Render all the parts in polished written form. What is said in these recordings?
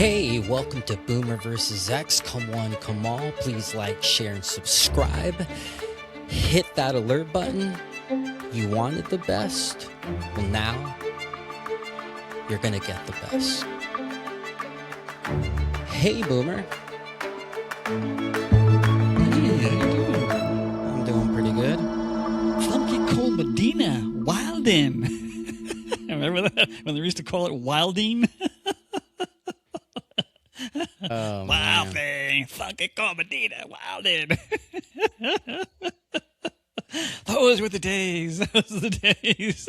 Hey, welcome to Boomer vs. X. Come one, come all. Please like, share, and subscribe. Hit that alert button. You wanted the best? Well, now you're gonna get the best. Hey, Boomer. Hey, how you doing? I'm doing pretty good. Funky Cole Medina, Wildin. Remember that? When they used to call it Wilding? Oh, Wilding, Funky Cole Medina, Wildin. Those were the days. Those were the days.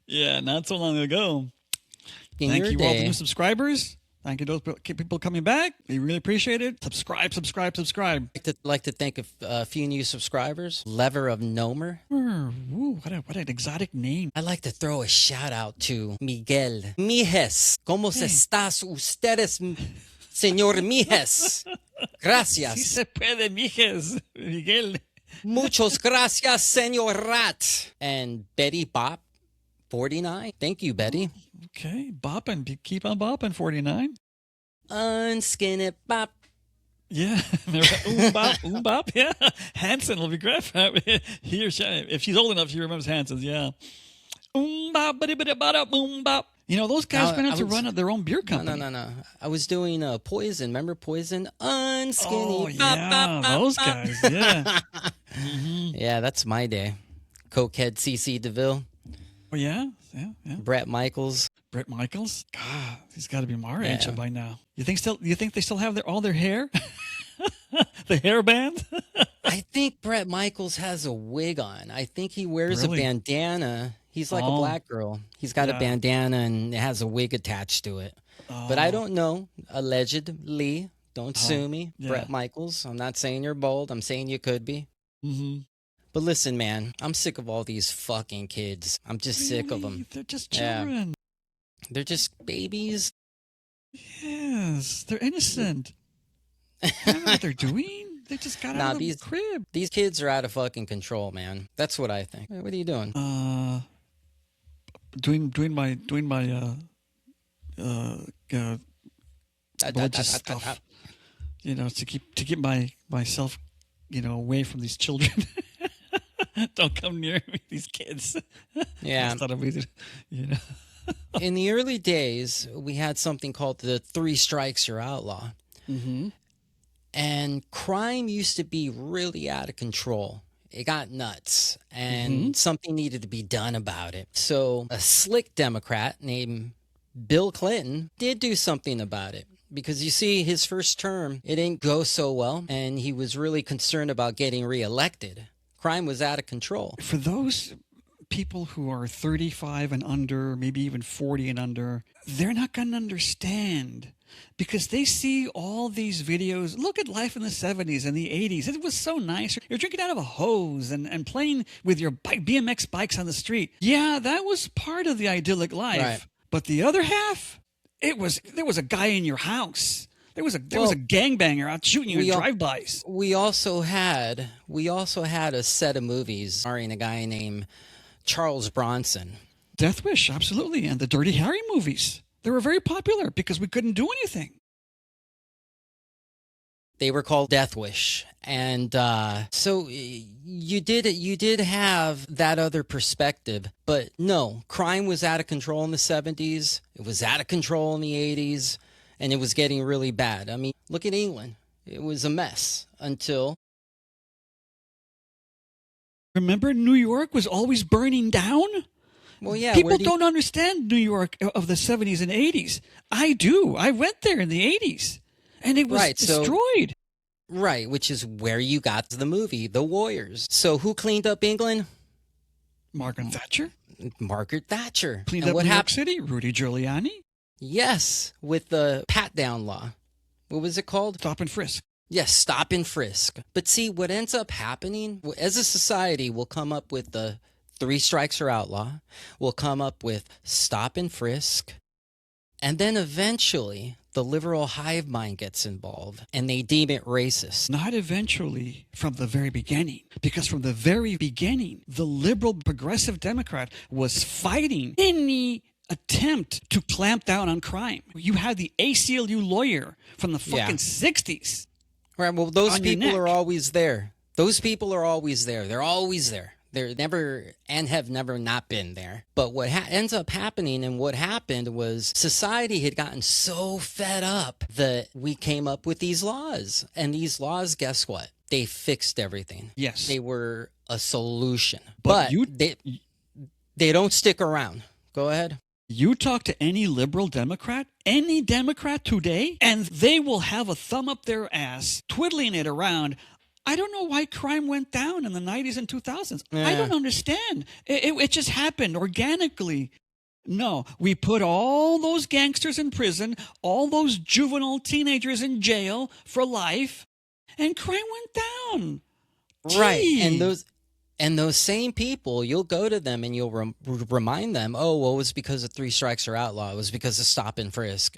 Yeah, not so long ago. Thank you all the new subscribers. Thank you to those people coming back. We really appreciate it. Subscribe. I'd like to thank a few new subscribers. Lever of Nomer. Ooh, what an exotic name. I'd like to throw a shout out to Miguel. Mijes, ¿cómo estás ustedes, señor Mijes? Gracias. Sí se puede, mijes. Miguel. Muchos gracias, señor Rat. And Betty Bop 49. Thank you, Betty. Okay, bopping. Keep on bopping, 49. Unskin it, bop. Yeah, bop, yeah. Hanson will be great. He or she, if she's old enough, she remembers Hanson's, yeah. Bop, bop. You know, those guys went out to run their own beer company. No. I was doing Poison. Remember Poison? Unskinny. Oh, yeah, those guys, yeah. Yeah, that's my day. Cokehead CC DeVille. Oh, yeah. Brett Michaels. God, he's got to be my age by now. You think they still have all their hair? The hairband? I think Brett Michaels has a wig on. I think he wears a bandana. He's like a black girl. He's got a bandana and it has a wig attached to it. But I don't know. Allegedly. Don't sue me. Yeah. Brett Michaels. I'm not saying you're bold. I'm saying you could be. But listen, man, I'm sick of all these fucking kids. I'm just sick of them. They're just children. They're just babies. Yes, they're innocent. I don't know what they're doing. They just got out of the crib. These kids are out of fucking control, man. That's what I think. What are you doing? Doing my religious stuff. You know, to keep myself, you know, away from these children. Don't come near me, these kids. Yeah. You know. In the early days, we had something called the 3 strikes you're outlaw. And crime used to be really out of control. It got nuts, and something needed to be done about it. So a slick Democrat named Bill Clinton did do something about it. Because you see, his first term, it didn't go so well, and he was really concerned about getting reelected. Crime was out of control. For those people who are 35 and under, maybe even 40 and under, they're not going to understand because they see all these videos. Look at life in the 70s and the 80s. It was so nice. You're drinking out of a hose and playing with your BMX bikes on the street. Yeah, that was part of the idyllic life. Right. But the other half, there was a guy in your house. There was a gangbanger out shooting you in drive-bys. We also had a set of movies starring a guy named Charles Bronson. Death Wish, absolutely, and the Dirty Harry movies. They were very popular because we couldn't do anything. They were called Death Wish, and so you did have that other perspective. But no, crime was out of control in the 70s. It was out of control in the 80s. And it was getting really bad. I mean, look at England. It was a mess until... Remember, New York was always burning down? Well, yeah. People don't understand New York of the 70s and 80s. I do. I went there in the 80s. And it was destroyed. Right, which is where you got the movie, The Warriors. So who cleaned up England? Margaret Thatcher. Cleaned up New York City? Rudy Giuliani. Yes, with the pat-down law. What was it called? Stop and frisk. Yes, stop and frisk. But see, what ends up happening, as a society, we'll come up with the 3 strikes or outlaw. We'll come up with stop and frisk. And then eventually, the liberal hive mind gets involved, and they deem it racist. Not eventually, from the very beginning. Because from the very beginning, the liberal progressive Democrat was fighting any attempt to clamp down on crime. You had the ACLU lawyer from the fucking 60s. Right. Well, those people are always there. Those people are always there. They're always there. They're never and have never not been there. But what ends up happening and what happened was society had gotten so fed up that we came up with these laws. And these laws, guess what? They fixed everything. Yes. They were a solution. But they don't stick around. Go ahead. You talk to any liberal Democrat, any Democrat today, and they will have a thumb up their ass, twiddling it around. I don't know why crime went down in the 90s and 2000s. Yeah. I don't understand. It just happened organically. No, we put all those gangsters in prison, all those juvenile teenagers in jail for life, and crime went down. Right. Gee. And those same people, you'll go to them and you'll remind them, oh, well, it was because of 3 strikes or outlaw. It was because of stop and frisk.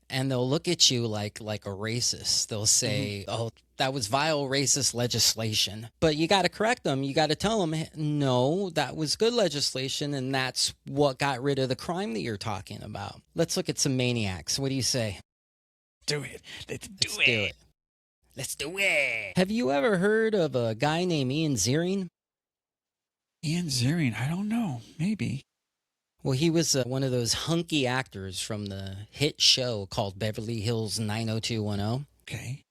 And they'll look at you like a racist. They'll say, oh, that was vile racist legislation. But you got to correct them. You got to tell them, no, that was good legislation, and that's what got rid of the crime that you're talking about. Let's look at some maniacs. What do you say? Do it. Let's do it. Let's do it. Have you ever heard of a guy named Ian Ziering? Ian Ziering? I don't know. Maybe. Well, he was one of those hunky actors from the hit show called Beverly Hills 90210. Okay.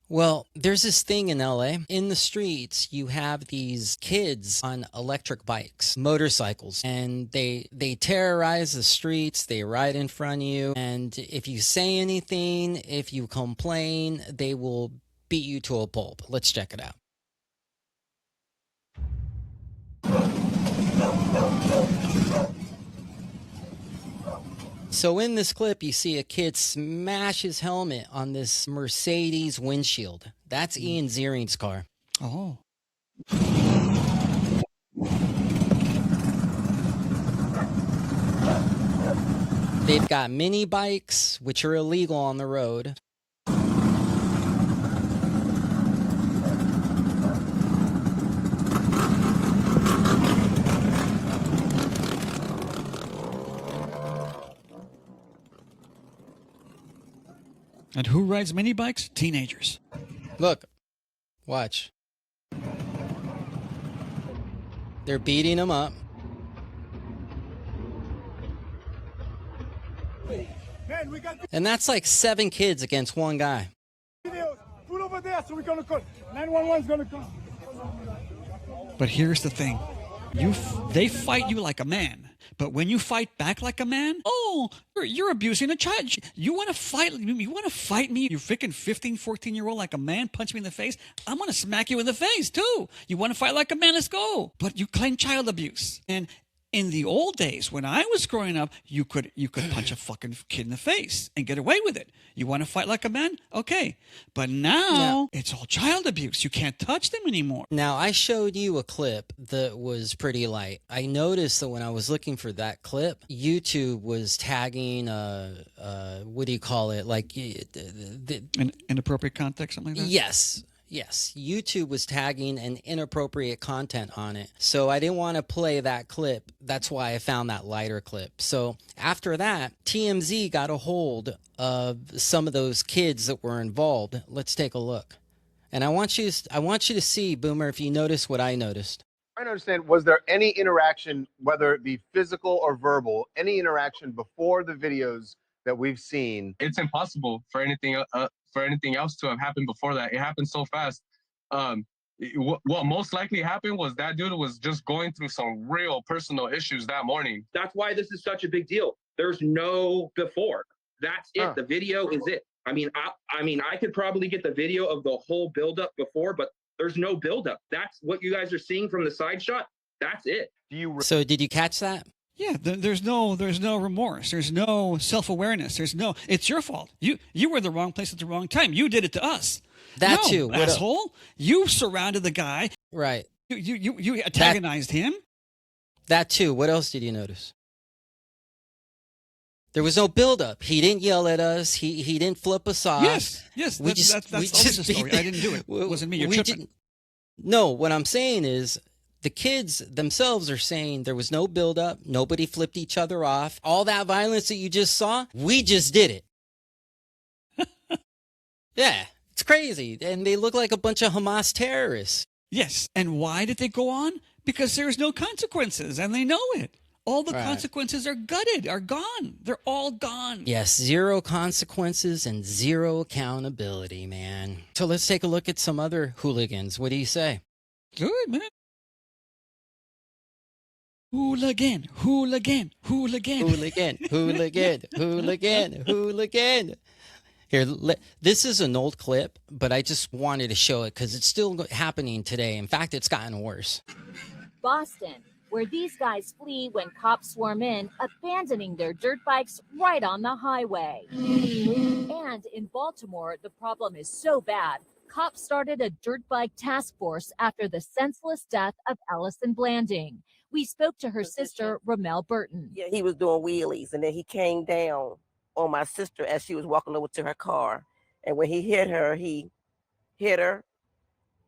Well, there's this thing in LA. In the streets, you have these kids on electric bikes, motorcycles, and they terrorize the streets. They ride in front of you. And if you say anything, if you complain, they will beat you to a pulp. Let's check it out. So in this clip, you see a kid smash his helmet on this Mercedes windshield. That's Ian Ziering's car. Oh. They've got mini bikes, which are illegal on the road. And who rides mini bikes? Teenagers. Look, watch. They're beating him up. And that's like 7 kids against 1 guy. Pull over there so we're going to call. 911 is going to come. But here's the thing. They fight you like a man. But when you fight back like a man, oh, you're abusing a child. You want to fight? You want to fight me? You freaking 15, 14-year-old like a man, punch me in the face. I'm going to smack you in the face too. You want to fight like a man? Let's go. But you claim child abuse. And in the old days, when I was growing up, you could punch a fucking kid in the face and get away with it. You want to fight like a man? Okay. But now it's all child abuse. You can't touch them anymore. Now, I showed you a clip that was pretty light. I noticed that when I was looking for that clip, YouTube was tagging, what do you call it? Like An inappropriate context, something like that? Yes, YouTube was tagging an inappropriate content on it. So I didn't want to play that clip. That's why I found that lighter clip. So after that, TMZ got a hold of some of those kids that were involved. Let's take a look. And I want you to see, Boomer, if you notice what I noticed. Trying to understand, was there any interaction, whether it be physical or verbal, any interaction before the videos that we've seen? It's impossible for anything else to have happened before that. It happened so fast. What most likely happened was that dude was just going through some real personal issues that morning. That's why this is such a big deal. There's no before. That's it. The video is it. I mean, I could probably get the video of the whole buildup before, but there's no buildup. That's what you guys are seeing from the side shot. That's it. So did you catch that? Yeah, there's no remorse. There's no self-awareness. It's your fault. You were in the wrong place at the wrong time. You did it to us. That too. Asshole. You surrounded the guy. Right. You antagonized him. That too. What else did you notice? There was no buildup. He didn't yell at us. He didn't flip us off. Yes. That's always the story. I didn't do it. It wasn't me. You're tripping. No, what I'm saying is, The kids themselves are saying there was no buildup. Nobody flipped each other off. All that violence that you just saw, we just did it. Yeah, it's crazy. And they look like a bunch of Hamas terrorists. Yes. And why did they go on? Because there's no consequences, and they know it. All the consequences are gutted, are gone. They're all gone. Yes, zero consequences and zero accountability, man. So let's take a look at some other hooligans. What do you say? Good, man. Hooligan, hooligan, hooligan. Hooligan, hooligan, hooligan, hooligan. Here, this is an old clip, but I just wanted to show it because it's still happening today. In fact, it's gotten worse. Boston, where these guys flee when cops swarm in, abandoning their dirt bikes right on the highway. And in Baltimore, the problem is so bad, cops started a dirt bike task force after the senseless death of Allison Blanding. We spoke to her sister, Ramel Burton. Yeah, he was doing wheelies, and then he came down on my sister as she was walking over to her car. And when he hit her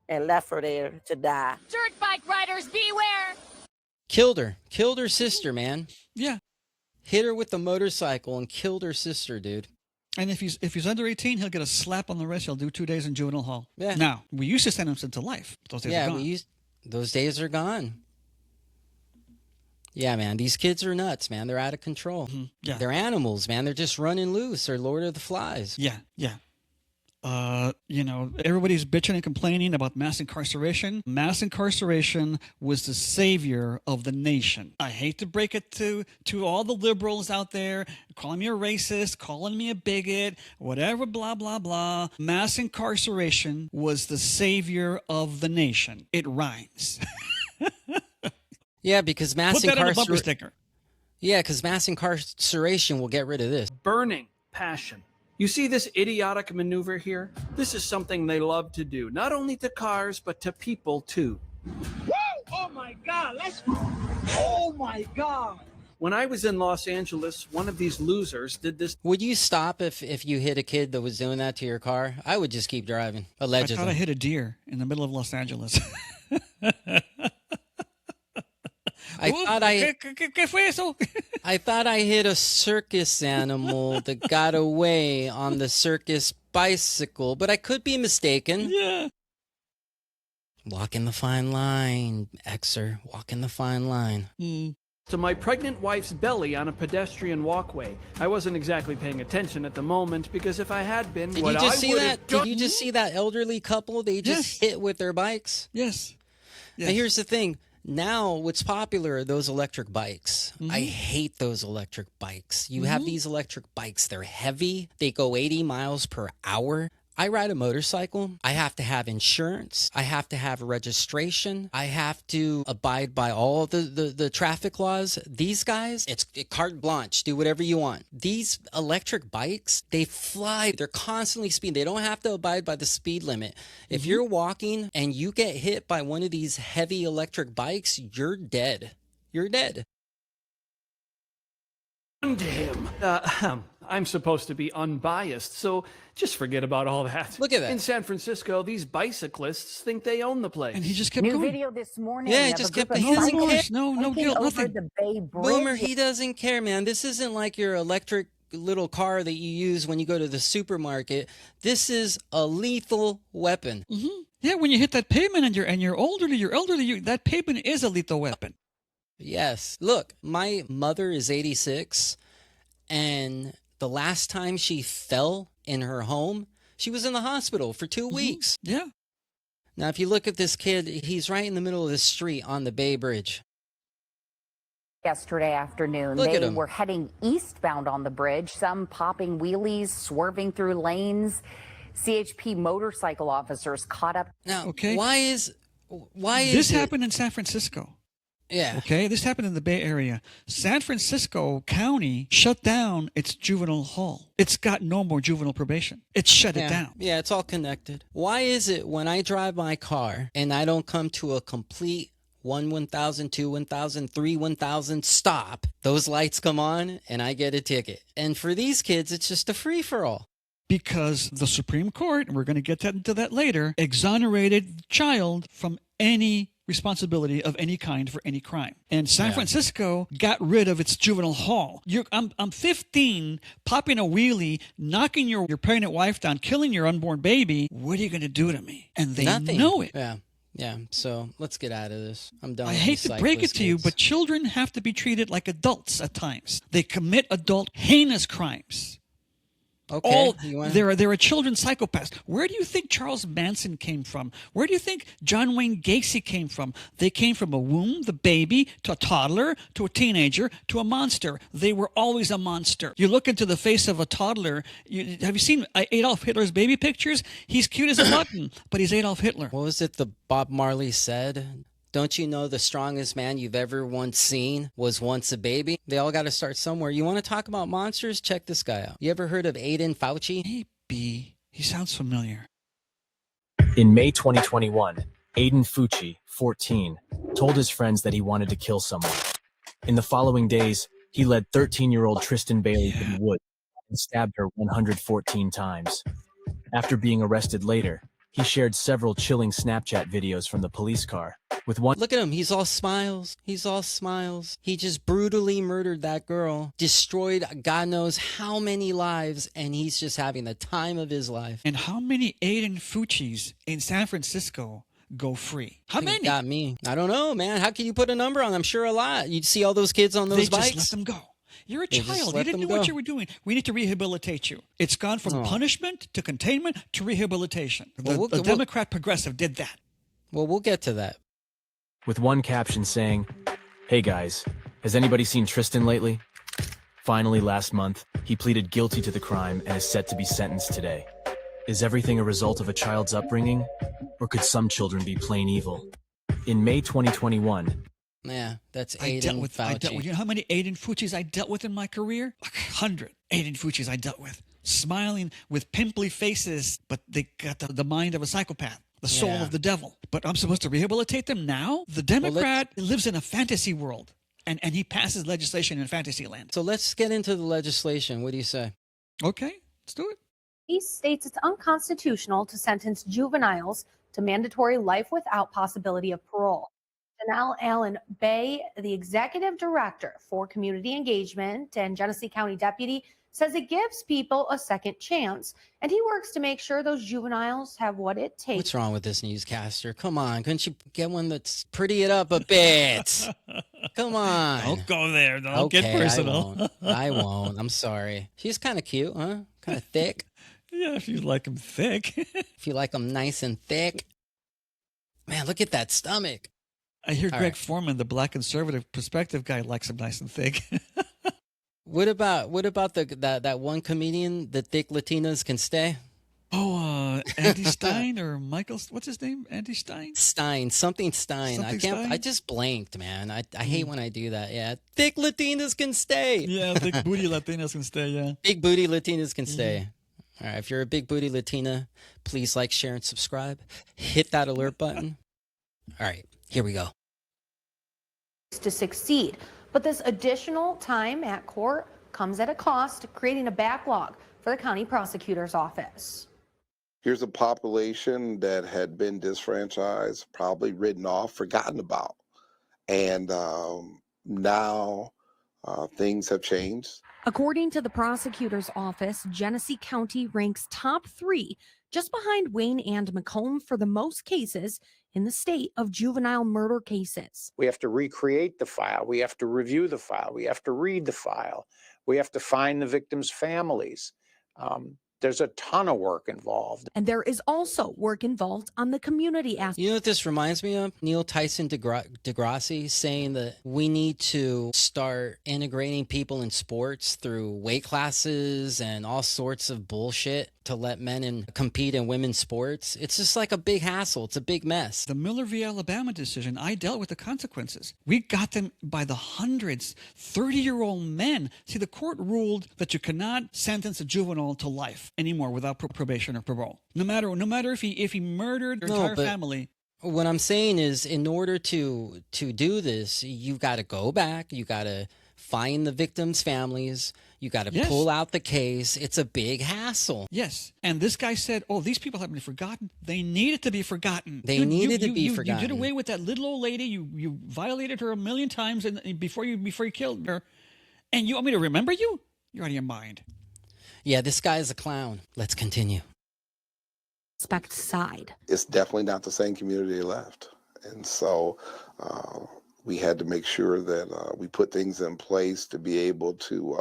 and left her there to die. Dirt bike riders, beware! Killed her sister, man. Yeah. Hit her with the motorcycle and killed her sister, dude. And if he's under 18, he'll get a slap on the wrist. He'll do 2 days in juvenile hall. Yeah. Now, we used to send him to life. Those days are gone. Those days are gone. Yeah, man, these kids are nuts, man. They're out of control. Mm-hmm. Yeah. They're animals, man. They're just running loose. They're Lord of the Flies. Yeah, yeah. Everybody's bitching and complaining about mass incarceration. Mass incarceration was the savior of the nation. I hate to break it to all the liberals out there, calling me a racist, calling me a bigot, whatever, blah, blah, blah. Mass incarceration was the savior of the nation. It rhymes. Yeah, because mass Put that on a bumper sticker. Yeah, because mass incarceration will get rid of this. Burning passion. You see this idiotic maneuver here? This is something they love to do, not only to cars, but to people too. Woo! Oh my God! Oh my God! When I was in Los Angeles, one of these losers did this. Would you stop if you hit a kid that was doing that to your car? I would just keep driving, allegedly. I thought I hit a deer in the middle of Los Angeles. I thought I hit a circus animal that got away on the circus bicycle, but I could be mistaken. Yeah. Walking the fine line, Xer. Walking the fine line. To my pregnant wife's belly on a pedestrian walkway. I wasn't exactly paying attention at the moment because if I had been, Did you just see that? Did you just see that elderly couple they just hit with their bikes? Yes. Now here's the thing. Now, what's popular are those electric bikes. I hate those electric bikes. You have these electric bikes. They're heavy. They go 80 miles per hour. I ride a motorcycle. I have to have insurance. I have to have registration. I have to abide by all of the traffic laws. These guys, it's carte blanche. Do whatever you want. These electric bikes, they fly. They're constantly speeding. They don't have to abide by the speed limit. If you're walking and you get hit by one of these heavy electric bikes, you're dead. You're dead. To him. I'm supposed to be unbiased, so just forget about all that. Look at that. In San Francisco, these bicyclists think they own the place. And he just kept New going. video this morning. Yeah, he just kept. He doesn't care. No guilt, over nothing. the Bay Bridge. Boomer, he doesn't care, man. This isn't like your electric little car that you use when you go to the supermarket. This is a lethal weapon. Yeah, when you hit that pavement and you're elderly, that pavement is a lethal weapon. Yes. Look, my mother is 86, and the last time she fell in her home, she was in the hospital for 2 weeks. Yeah. Now, if you look at this kid, he's right in the middle of the street on the Bay Bridge. Yesterday afternoon, Look at they him. were heading eastbound on the bridge, some popping wheelies, swerving through lanes. CHP motorcycle officers caught up. Now, Okay. why is This it- happened in San Francisco. Yeah. Okay, this happened in the Bay Area. San Francisco County shut down its juvenile hall. It's got no more juvenile probation. It shut it down. Yeah, it's all connected. Why is it when I drive my car and I don't come to a complete 1,000, 2, 1,000, 3, 1,000 stop, those lights come on and I get a ticket? And for these kids, it's just a free-for-all. Because the Supreme Court, and we're going to get into that later, exonerated the child from any responsibility of any kind for any crime. And San Francisco got rid of its juvenile hall. I'm 15, popping a wheelie, knocking your pregnant wife down, killing your unborn baby. What are you going to do to me? And they know it. Yeah, so let's get out of this. I'm done. I hate to break it to you, but children have to be treated like adults at times. They commit adult heinous crimes. Okay. There are children psychopaths. Where do you think Charles Manson came from? Where do you think John Wayne Gacy came from? They came from a womb, the baby, to a toddler, to a to a monster. They were always a monster. You look into the face of a toddler. Have you seen Adolf Hitler's baby pictures? He's cute as a button, but he's Adolf Hitler. What was it the Bob Marley said? Don't you know the strongest man you've ever once seen was once a baby? They all got to start somewhere. You want to talk about monsters? Check this guy out. You ever heard of Aiden Fauci? Maybe. He sounds familiar. In May 2021, Aiden Fauci, 14, told his friends that he wanted to kill someone. In the following days, he led 13-year-old Tristan Bailey to the woods and stabbed her 114 times. After being arrested later, he shared several chilling Snapchat videos from the police car. With one, look at him. He's all smiles. He's all smiles. He just brutally murdered that girl, destroyed God knows how many lives, and he's just having the time of his life. And how many Aiden Fuccis in San Francisco go free? How many? Got me. I don't know, man. How can you put a number on? I'm sure a lot. You'd see all those kids on those bikes. They just let them go. You're a child. You didn't know what you were doing. We need to rehabilitate you. It's gone from punishment to containment to rehabilitation. The Democrat progressive did that. Well, we'll get to that. With one caption saying, "Hey guys, has anybody seen Tristan lately?" Finally, last month, he pleaded guilty to the crime and is set to be sentenced today. Is everything a result of a child's upbringing? Or could some children be plain evil? In May 2021, yeah, that's Aiden Fauci. You know how many Aiden Fuccis I dealt with in my career? 100 Aiden Fuccis I dealt with. Smiling with pimply faces, but they got the mind of a psychopath, the soul of the devil. But I'm supposed to rehabilitate them now? The Democrat lives in a fantasy world, and he passes legislation in fantasy land. So let's get into the legislation. What do you say? Okay, let's do it. He states it's unconstitutional to sentence juveniles to mandatory life without possibility of parole. Janelle Allen Bay, the executive director for community engagement and Genesee County deputy, says it gives people a second chance, and he works to make sure those juveniles have what it takes. What's wrong with this newscaster? Come on, couldn't you get one that's pretty it up a bit? Come on. Don't go there. Don't get personal. I won't. I'm sorry. She's kind of cute, huh? Kind of thick. Yeah, if you like them thick. If you like them nice and thick. Man, look at that stomach. I hear Greg Foreman, the black conservative perspective guy, likes them nice and thick. What about that one comedian, the thick Latinas can stay? Oh, Andy Stein or Michael? What's his name? Andy Stein? Something Stein. I just blanked, man. I hate when I do that. Yeah, thick Latinas can stay. Yeah, thick booty Latinas can stay. Yeah, big booty Latinas can stay. All right, if you're a big booty Latina, please like, share, and subscribe. Hit that alert button. All right, here we go. To succeed, but this additional time at court comes at a cost, creating a backlog for the county prosecutor's office. Here's a population that had been disfranchised, probably written off, forgotten about, and now things have changed. According to the prosecutor's office, Genesee County ranks top 3, just behind Wayne and Macomb, for the most cases in the state of juvenile murder cases. We have to recreate the file. We have to review the file. We have to read the file. We have to find the victims' families. There's a ton of work involved. And there is also work involved on the community aspect. You know what this reminds me of? Neil Tyson deGrasse saying that we need to start integrating people in sports through weight classes and all sorts of bullshit to let men compete in women's sports. It's just like a big hassle. It's a big mess. The Miller v. Alabama decision, I dealt with the consequences. We got them by the hundreds, 30-year-old men. See, the court ruled that you cannot sentence a juvenile to life anymore without probation or parole. No matter if he murdered their entire family. What I'm saying is, in order to do this, you've got to go back. You got to find the victims' families. You got to Yes. pull out the case. It's a big hassle. Yes. And this guy said, oh, these people have been forgotten. They needed to be forgotten. They needed to be forgotten. You did away with that little old lady. You violated her a million times before you killed her. And you want me to remember you? You're out of your mind. Yeah, this guy is a clown. Let's continue. Suspect side. It's definitely not the same community they left. And so we had to make sure that we put things in place to be able to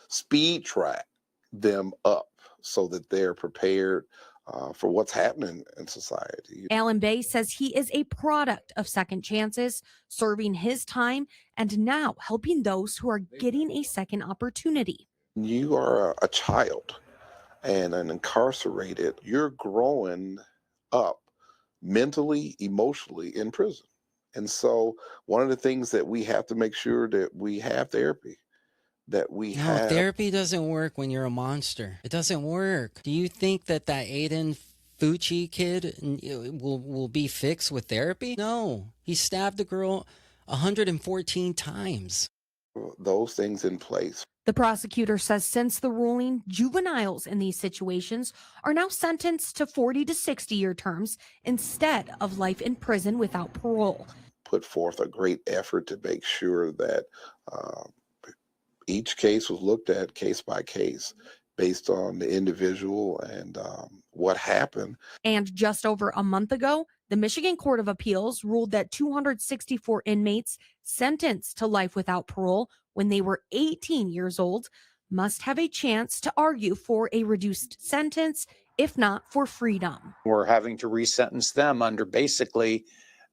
speed track them up so that they're prepared for what's happening in society. Alan Bay says he is a product of second chances, serving his time and now helping those who are getting a second opportunity. You are a child and an incarcerated, you're growing up mentally, emotionally in prison. And so one of the things that we have to make sure that we have therapy, that we have. Therapy doesn't work when you're a monster. It doesn't work. Do you think that Aiden Fucci kid will be fixed with therapy? No. He stabbed the girl 114 times. Those things in place. The prosecutor says since the ruling, juveniles in these situations are now sentenced to 40 to 60-year terms instead of life in prison without parole. Put forth a great effort to make sure that each case was looked at case by case based on the individual and what happened. And just over a month ago, the Michigan Court of Appeals ruled that 264 inmates sentenced to life without parole when they were 18 years old must have a chance to argue for a reduced sentence, if not for freedom. We're having to resentence them under basically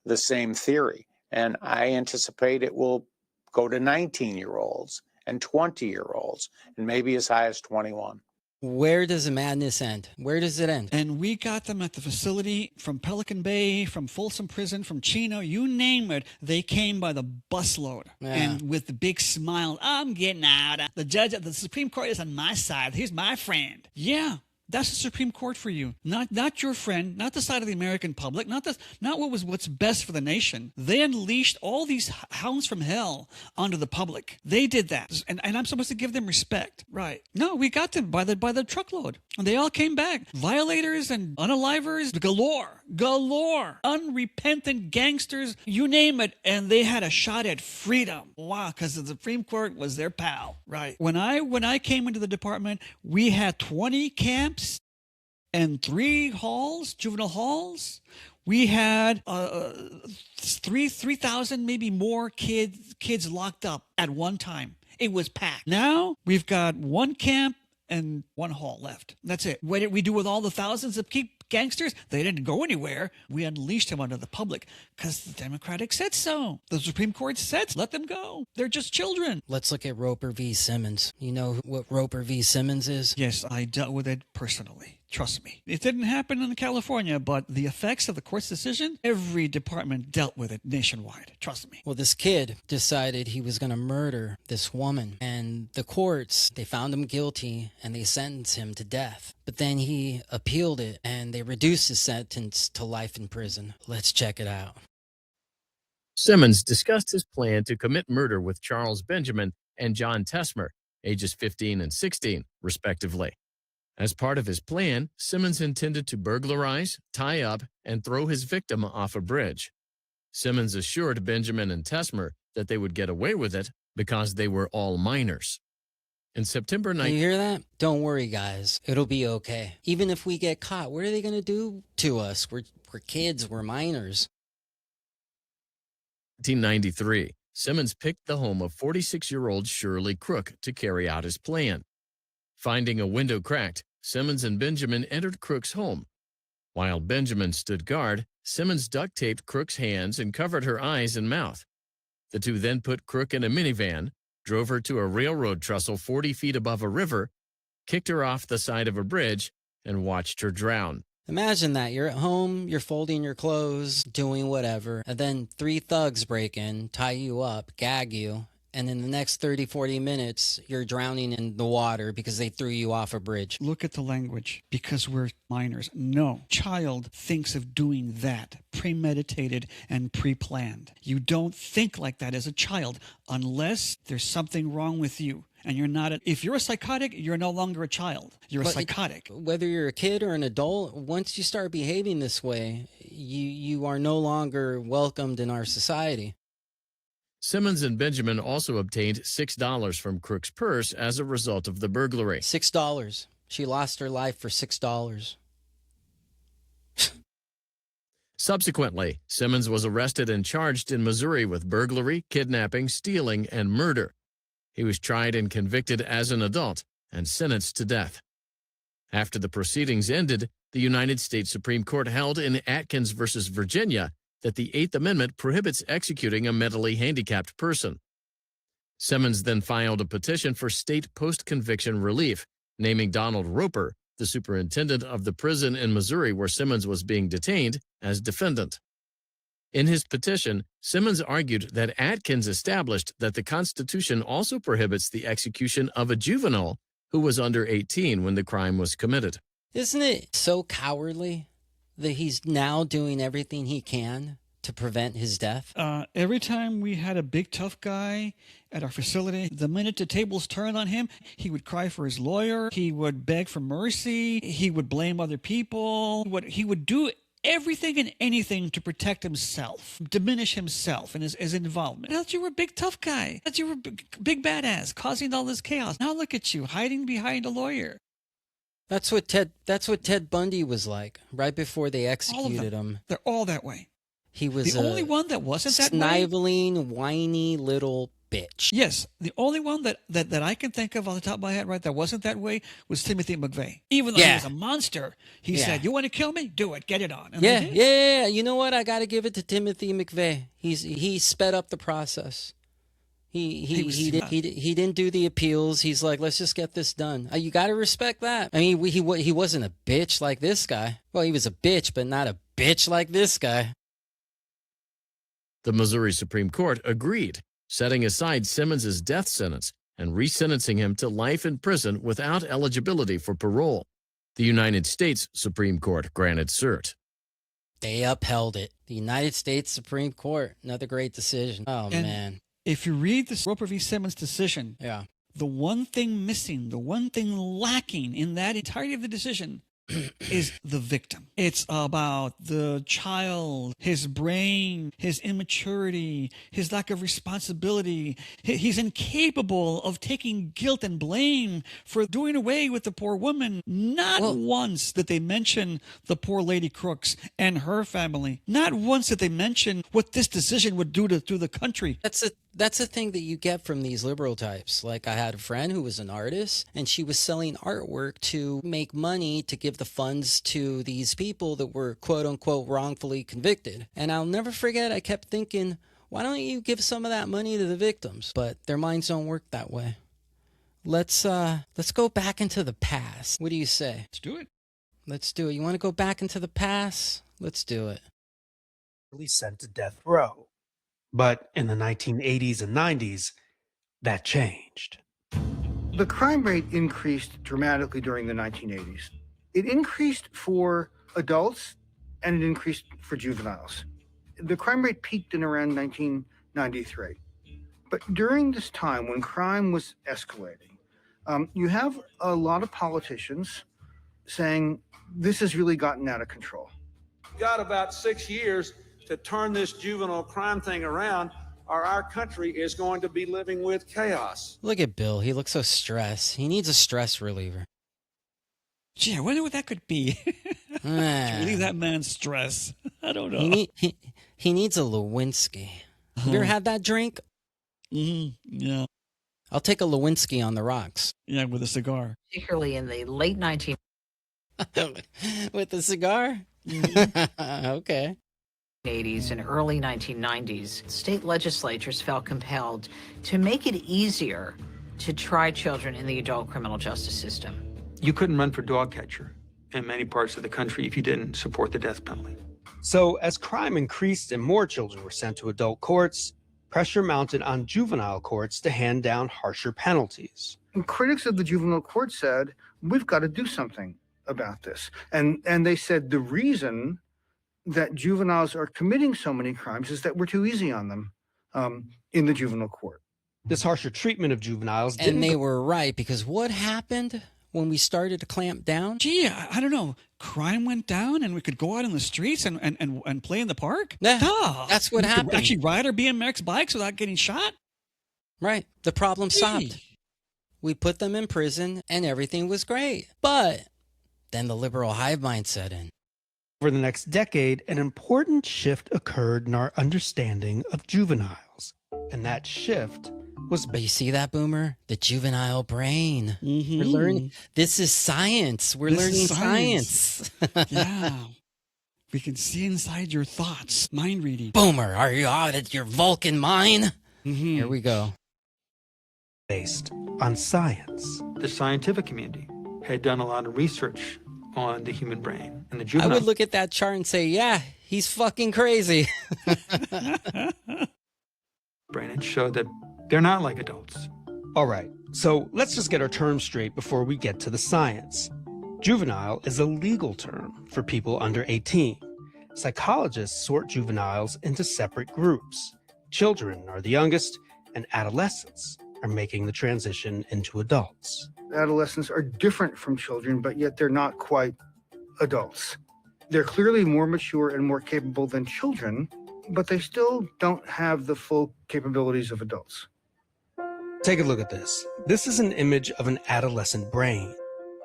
the same theory. And I anticipate it will go to 19-year-olds and 20-year-olds and maybe as high as 21. Where does the madness end? Where does it end? And we got them at the facility from Pelican Bay, from Folsom Prison, from Chino, you name it. They came by the busload and with the big smile, I'm getting out. The judge at the Supreme Court is on my side. He's my friend. Yeah. That's the Supreme Court for you. Not your friend, not the side of the American public, not what's best for the nation. They unleashed all these hounds from hell onto the public. They did that. And I'm supposed to give them respect. Right. No, we got them by the truckload. And they all came back. Violators and unalivers galore. Unrepentant gangsters, you name it. And they had a shot at freedom. Wow, because the Supreme Court was their pal. Right. When I came into the department, we had 20 camps and 3 halls, juvenile halls. We had 3,000, maybe more kids locked up at one time. It was packed. Now we've got 1 camp and 1 hall left. That's it. What did we do with all the thousands of gangsters? They didn't go anywhere. We unleashed them onto the public because the Democratic said so. The Supreme Court said, let them go. They're just children. Let's look at Roper v. Simmons. You know what Roper v. Simmons is? Yes, I dealt with it personally. Trust me. It didn't happen in California, but the effects of the court's decision, every department dealt with it nationwide. Trust me. Well, this kid decided he was going to murder this woman, and the courts, they found him guilty and they sentenced him to death. But then he appealed it and they reduced his sentence to life in prison. Let's check it out. Simmons discussed his plan to commit murder with Charles Benjamin and John Tesmer, ages 15 and 16, respectively. As part of his plan, Simmons intended to burglarize, tie up, and throw his victim off a bridge. Simmons assured Benjamin and Tesmer that they would get away with it because they were all minors. In September 9th... You hear that? Don't worry, guys. It'll be okay. Even if we get caught, what are they going to do to us? We're kids. We're minors. 1993, Simmons picked the home of 46-year-old Shirley Crook to carry out his plan. Finding a window cracked, Simmons and Benjamin entered Crook's home. While Benjamin stood guard, Simmons duct-taped Crook's hands and covered her eyes and mouth. The two then put Crook in a minivan, drove her to a railroad trestle 40 feet above a river, kicked her off the side of a bridge, and watched her drown. Imagine that. You're at home, you're folding your clothes, doing whatever, and then 3 thugs break in, tie you up, gag you, and in the next 30, 40 minutes, you're drowning in the water because they threw you off a bridge. Look at the language. Because we're minors. No child thinks of doing that, premeditated and pre-planned. You don't think like that as a child unless there's something wrong with you. and you're not. If you're a psychotic, you're no longer a child. You're a psychotic. Whether you're a kid or an adult, once you start behaving this way, you are no longer welcomed in our society. Simmons and Benjamin also obtained $6 from Crook's purse as a result of the burglary. $6. She lost her life for $6. Subsequently, Simmons was arrested and charged in Missouri with burglary, kidnapping, stealing, and murder. He was tried and convicted as an adult and sentenced to death. After the proceedings ended, the United States Supreme Court held in Atkins versus Virginia that the Eighth Amendment prohibits executing a mentally handicapped person. Simmons then filed a petition for state post-conviction relief, naming Donald Roper, the superintendent of the prison in Missouri where Simmons was being detained, as defendant. In his petition, Simmons argued that Atkins established that the Constitution also prohibits the execution of a juvenile who was under 18 when the crime was committed. Isn't it so cowardly that he's now doing everything he can to prevent his death? Every time we had a big tough guy at our facility, the minute the tables turned on him, he would cry for his lawyer. He would beg for mercy. He would blame other people. He would do everything and anything to protect himself, diminish himself and his involvement. I thought you were a big tough guy. I thought you were a big badass, causing all this chaos. Now look at you, hiding behind a lawyer. That's what Ted Bundy was like right before they executed him. They're all that way. He was the only one that wasn't that way. Sniveling, whiny little bitch. Yes, the only one that I can think of on the top of my head, right, that wasn't that way was Timothy McVeigh. Even though he was a monster, he said, "You want to kill me? Do it. Get it on." And yeah. You know what? I got to give it to Timothy McVeigh. He sped up the process. He didn't do the appeals. He's like, let's just get this done. You got to respect that. I mean, he wasn't a bitch like this guy. Well, he was a bitch, but not a bitch like this guy. The Missouri Supreme Court agreed, setting aside Simmons' death sentence and resentencing him to life in prison without eligibility for parole. The United States Supreme Court granted cert. They upheld it. The United States Supreme Court. Another great decision. Oh, man. If you read the Roper v. Simmons decision, the one thing missing, the one thing lacking in that entirety of the decision is the victim. It's about the child, his brain, his immaturity, his lack of responsibility. He's incapable of taking guilt and blame for doing away with the poor woman. Not once did they mention the poor lady Crooks and her family. Not once did they mention what this decision would do to the country. That's a thing that you get from these liberal types. Like, I had a friend who was an artist, and she was selling artwork to make money to give the funds to these people that were quote-unquote wrongfully convicted. And I'll never forget, I kept thinking, why don't you give some of that money to the victims? But their minds don't work that way. Let's go back into the past. What do you say? Let's do it. Let's do it. You want to go back into the past? Let's do it. Sent to death row. But in the 1980s and 90s, that changed. The crime rate increased dramatically during the 1980s. It increased for adults and it increased for juveniles. The crime rate peaked in around 1993. But during this time when crime was escalating, you have a lot of politicians saying this has really gotten out of control. We've got about 6 years to turn this juvenile crime thing around, or our country is going to be living with chaos. Look at Bill. He looks so stressed. He needs a stress reliever. Gee, I wonder what that could be. To relieve that man's stress. I don't know. He needs a Lewinsky. You ever had that drink? Yeah. I'll take a Lewinsky on the rocks. Yeah, with a cigar. Particularly in the late 19... With a cigar? Okay. 80s and early 1990s, state legislatures felt compelled to make it easier to try children in the adult criminal justice system. You couldn't run for dog catcher in many parts of the country if you didn't support the death penalty. So as crime increased and more children were sent to adult courts, pressure mounted on juvenile courts to hand down harsher penalties. And critics of the juvenile court said, we've got to do something about this. And they said the reason that juveniles are committing so many crimes is that we're too easy on them in the juvenile court. This harsher treatment of juveniles And they were right, because what happened when we started to clamp down? Gee, I don't know. Crime went down and we could go out in the streets and play in the park? Yeah, Duh. that's what We could happened. actually ride our BMX bikes without getting shot? Right. The problem stopped. We put them in prison and everything was great. But then the liberal hive mind set in. Over the next decade, an important shift occurred in our understanding of juveniles. And that shift was... But you see that, Boomer? The juvenile brain. Mm-hmm. We're learning. This is science. We're learning science. Yeah. We can see inside your thoughts. Mind reading. Boomer, are you out at your Vulcan mind? Mm-hmm. Here we go. Based on science. The scientific community had done a lot of research on the human brain and the I juvenile would look at that chart and say, yeah, he's fucking crazy. brain and showed that they're not like adults. All right, so let's just get our terms straight before we get to the science. Juvenile is a legal term for people under 18. Psychologists sort juveniles into separate groups. Children are the youngest, and adolescents are making the transition into adults. Adolescents are different from children, but yet they're not quite adults. They're clearly more mature and more capable than children, but they still don't have the full capabilities of adults. Take a look at this. This is an image of an adolescent brain.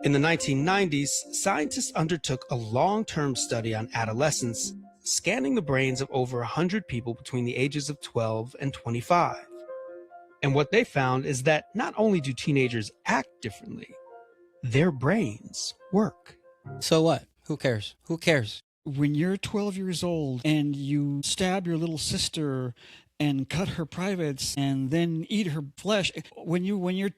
In the 1990s, scientists undertook a long-term study on adolescents, scanning the brains of over 100 people between the ages of 12 and 25. And what they found is that not only do teenagers act differently, their brains work. So what? Who cares? Who cares? When you're 12 years old and you stab your little sister and cut her privates and then eat her flesh, when you're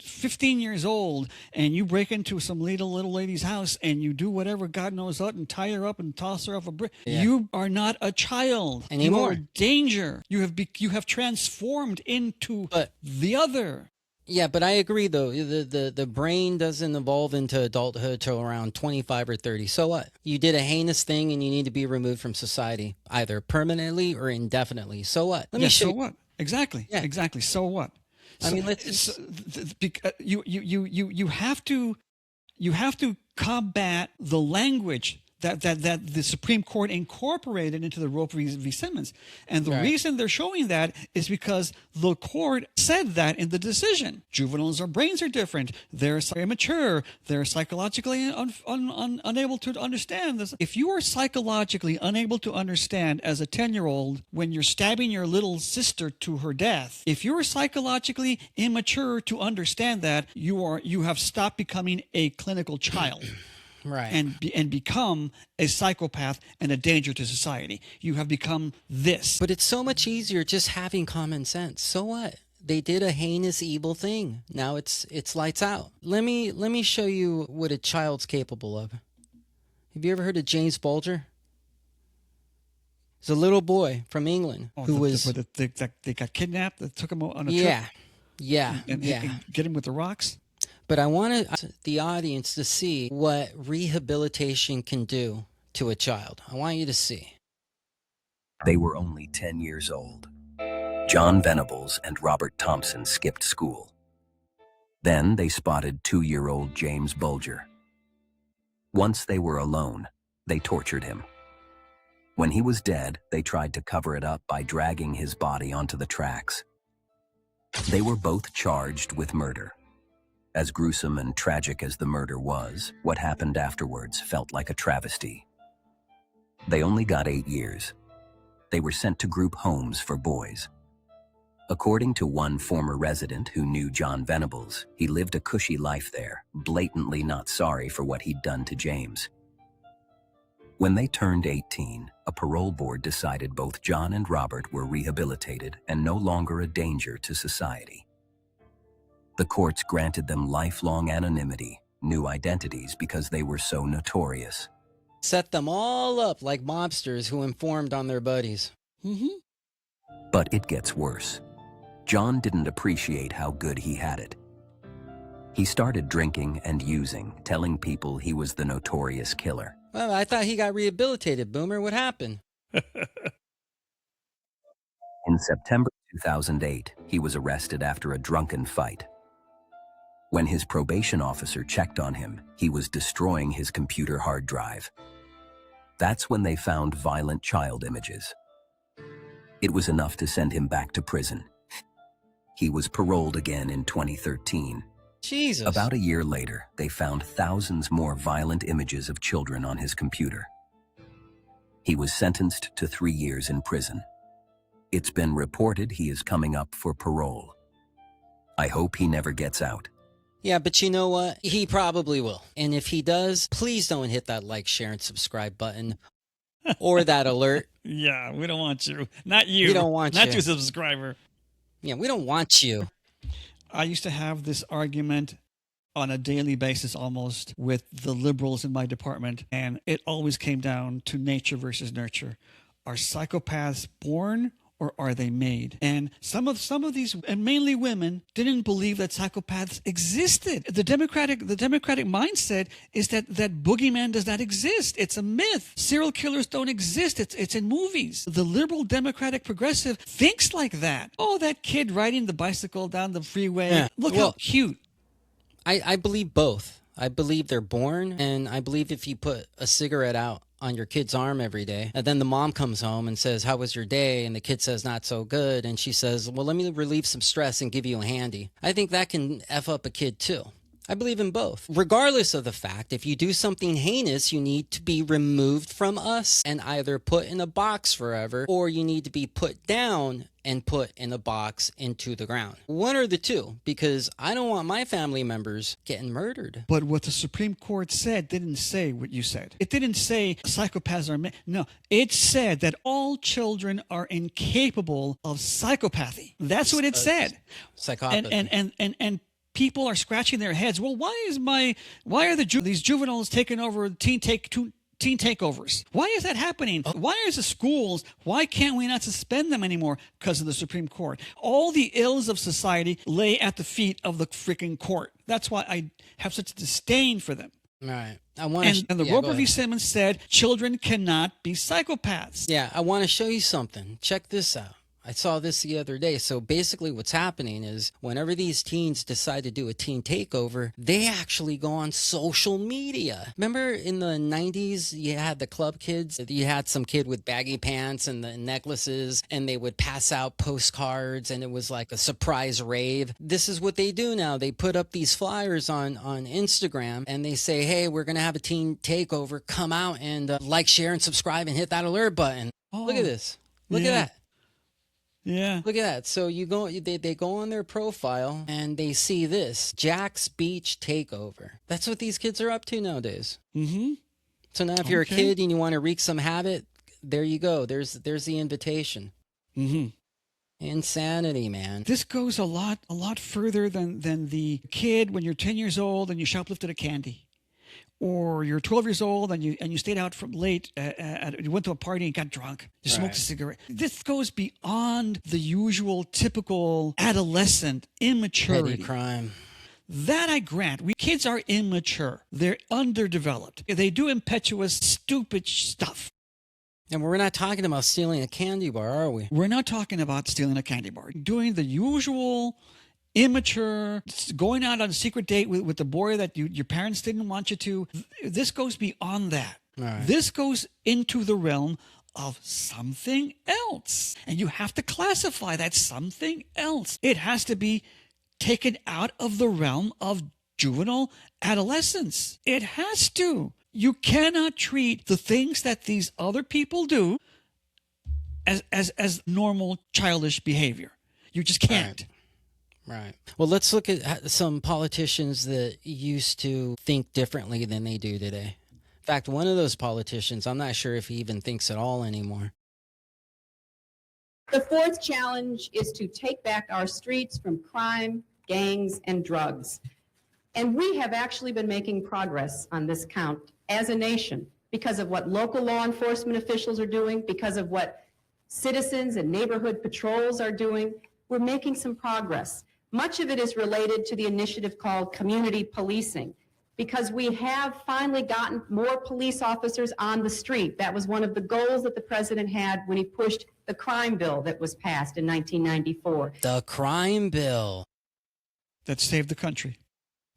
15 years old and you break into some little lady's house and you do whatever God knows what and tie her up and toss her off a bridge, you are not a child anymore. You are a danger. You have transformed into the other. Yeah, but I agree though. The brain doesn't evolve into adulthood till around 25 or 30. So what? You did a heinous thing and you need to be removed from society, either permanently or indefinitely. So what? Let me show so what? Exactly. Yeah. Exactly. So what? I mean, you have to combat the language that the Supreme Court incorporated into the Roe v. Simmons. And the reason they're showing that is because the court said that in the decision. Juveniles' brains are different. They're immature. They're psychologically unable to understand this. If you are psychologically unable to understand as a 10-year-old when you're stabbing your little sister to her death, if you're psychologically immature to understand that, you have stopped becoming a clinical child. Right. And become a psychopath and a danger to society. You have become this. But it's so much easier just having common sense. So what? They did a heinous, evil thing. Now it's lights out. Let me show you what a child's capable of. Have you ever heard of James Bulger? He's a little boy from England they got kidnapped. They took him on a trip. And get him with the rocks. But I wanted the audience to see what rehabilitation can do to a child. I want you to see. They were only 10 years old. John Venables and Robert Thompson skipped school. Then they spotted 2-year-old James Bulger. Once they were alone, they tortured him. When he was dead, they tried to cover it up by dragging his body onto the tracks. They were both charged with murder. As gruesome and tragic as the murder was, what happened afterwards felt like a travesty. They only got 8 years. They were sent to group homes for boys. According to one former resident who knew John Venables, he lived a cushy life there, blatantly not sorry for what he'd done to James. When they turned 18, a parole board decided both John and Robert were rehabilitated and no longer a danger to society. The courts granted them lifelong anonymity, new identities because they were so notorious. Set them all up like mobsters who informed on their buddies. But it gets worse. John didn't appreciate how good he had it. He started drinking and using, telling people he was the notorious killer. Well, I thought he got rehabilitated, Boomer. What happened? In September 2008, he was arrested after a drunken fight. When his probation officer checked on him, he was destroying his computer hard drive. That's when they found violent child images. It was enough to send him back to prison. He was paroled again in 2013. Jesus. About a year later, they found thousands more violent images of children on his computer. He was sentenced to 3 years in prison. It's been reported he is coming up for parole. I hope he never gets out. Yeah, but you know what? He probably will. And if he does, please don't hit that like, share, and subscribe button or that alert. Yeah, we don't want you. Not you. We don't want Not you. you, subscriber. Yeah, we don't want you. I used to have this argument on a daily basis almost with the liberals in my department, and it always came down to nature versus nurture. Are psychopaths born or are they made? And some of these, and mainly women, didn't believe that psychopaths existed. The democratic mindset is that boogeyman does not exist. It's a myth. Serial killers don't exist. It's in movies. The liberal democratic progressive thinks like that. Oh, that kid riding the bicycle down the freeway. Yeah. Look how cute. I believe both. I believe they're born, and I believe if you put a cigarette out on your kid's arm every day, and then the mom comes home and says, how was your day? And the kid says, not so good. And she says, well, let me relieve some stress and give you a handy. I think that can F up a kid too. I believe in both. Regardless of the fact, if you do something heinous, you need to be removed from us and either put in a box forever, or you need to be put down and put in a box into the ground. One or the two, because I don't want my family members getting murdered. But what the Supreme Court said didn't say what you said. It didn't say psychopaths are no. It said that all children are incapable of psychopathy. That's what it said. Psychopathy. And people are scratching their heads. Well, why are these juveniles taking over teen takeovers? Why is that happening? Why is the schools, why can't we not suspend them anymore? Because of the Supreme Court. All the ills of society lay at the feet of the freaking court. That's why I have such a disdain for them. Right. And the Roper v. Simmons said children cannot be psychopaths. Yeah, I want to show you something. Check this out. I saw this the other day. So basically what's happening is whenever these teens decide to do a teen takeover, they actually go on social media. Remember in the 90s, you had the club kids? You had some kid with baggy pants and the necklaces, and they would pass out postcards, and it was like a surprise rave. This is what they do now. They put up these flyers on Instagram, and they say, hey, we're going to have a teen takeover. Come out and like, share, and subscribe, and hit that alert button. Look at this. Look at that. Yeah. Look at that. So they go on their profile and they see this Jack's Beach Takeover. That's what these kids are up to nowadays. Mm-hmm. So now if you're a kid and you want to wreak some havoc, there you go. There's the invitation. Mm-hmm. Insanity, man. This goes a lot further than the kid when you're 10 years old and you shoplifted a candy. Or you're 12 years old and you stayed out from late, you went to a party and got drunk. You smoked a cigarette. This goes beyond the usual, typical adolescent immaturity. Petty crime. That I grant. Kids are immature. They're underdeveloped. They do impetuous, stupid stuff. And we're not talking about stealing a candy bar, are we? We're not talking about stealing a candy bar. Doing the usual immature, going out on a secret date with the boy that your parents didn't want you to. This goes beyond that. Right. This goes into the realm of something else. And you have to classify that something else. It has to be taken out of the realm of juvenile adolescence. It has to. You cannot treat the things that these other people do as normal childish behavior. You just can't. Right. Well, let's look at some politicians that used to think differently than they do today. In fact, one of those politicians, I'm not sure if he even thinks at all anymore. The fourth challenge is to take back our streets from crime, gangs, and drugs. And we have actually been making progress on this count as a nation because of what local law enforcement officials are doing, because of what citizens and neighborhood patrols are doing. We're making some progress. Much of it is related to the initiative called community policing. because we have finally gotten more police officers on the street. That was one of the goals that the president had when he pushed the crime bill that was passed in 1994. The crime bill. That saved the country.